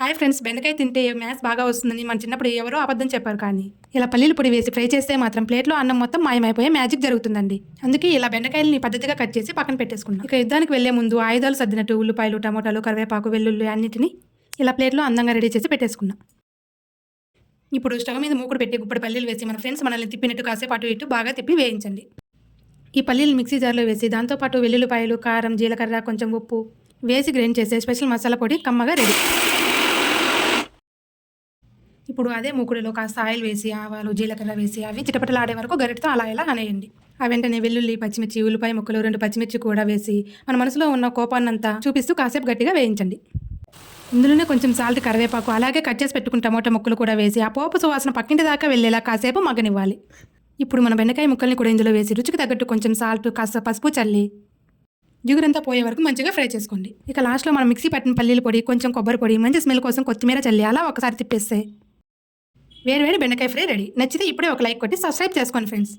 Hi friends, బెండకాయ తింటే maths బాగా వస్తుందని మన చిన్నప్పుడు ఎవరో అబద్ధం చెప్పారు. కానీ ఇలా పల్లీల పొడి వేసి ఫ్రై చేస్తే మాత్రం ప్లేట్లో అన్నం మొత్తం మాయమైపోయే మ్యాజిక్ జరుగుతుందండి. అందుకే ఇలా బెండకాయలని పద్ధతిగా కట్ చేసి పక్కన పెట్టేసుకున్నాం. ఇక యుద్ధానికి వెళ్లే ముందు ఆయుధాలు సర్దినట్టు ఉల్లిపాయలు, టమోటాలు, కరివేపాకు, వెల్లుల్లి అన్నిటిని ఇలా ప్లేట్లో అందంగా రెడీ చేసి పెట్టేసుకున్నాం. ఇప్పుడు స్టవ్ మీద మూకుడు పెట్టి గుప్పటి పల్లీలు వేసి మన ఫ్రెండ్స్ మనల్ని తిప్పినట్టు కాసేపు అటు ఇటు బాగా తిప్పి వేయించండి. ఈ పల్లీలు మిక్సీ జార్లో వేసి దాంతోపాటు వెల్లుల్లిపాయలు, కారం, జీలకర్ర, కొంచెం ఉప్పు వేసి గ్రైండ్ చేసే స్పెషల్ మసాలా పొడి కమ్మగా రెడీ. ఇప్పుడు అదే మూకుడులో కాస్త ఆయిల్ వేసి ఆవాలు, జీలకర్ర వేసి అవి చిటపటలాడే వరకు గరిటతో అలా ఇలా అనేయండి. ఆ వెంటనే వెల్లుల్లి, పచ్చిమిర్చి, ఉల్లిపాయ ముక్కలు, 2 పచ్చిమిర్చి కూడా వేసి మన మనసులో ఉన్న కోపాన్నంతా చూపిస్తూ కాసేపు గట్టిగా వేయించండి. ఇందులోనే కొంచెం సాల్ట్, కరివేపాకు, అలాగే కట్ చేసి పెట్టుకున్న టమోటా ముక్కలు కూడా వేసి ఆ పోపు సువాసన పక్కింటి దాకా వెళ్ళేలా కాసేపు మగ్గనివ్వాలి. ఇప్పుడు మన బెండకాయ ముక్కల్ని కూడా ఇందులో వేసి రుచికి తగ్గట్టు కొంచెం సాల్ట్, కాస్త పసుపు చల్లి జిగురంతా పోయే వరకు మంచిగా ఫ్రై చేసుకోండి. ఇక లాస్ట్లో మనం మిక్సీ పట్టిన పల్లీల పొడి, కొంచెం కొబ్బరి పొడి, మంచి స్మెల్ కోసం కొత్తిమీర చల్లి అలా ఒకసారి తిప్పేస్తే వేడి వేడి బెండకాయ ఫ్రై రెడీ. నచ్చితే ఇప్పుడే ఒక లైక్ కొట్టి సబ్స్క్రైబ్ చేసుకోండి ఫ్రెండ్స్.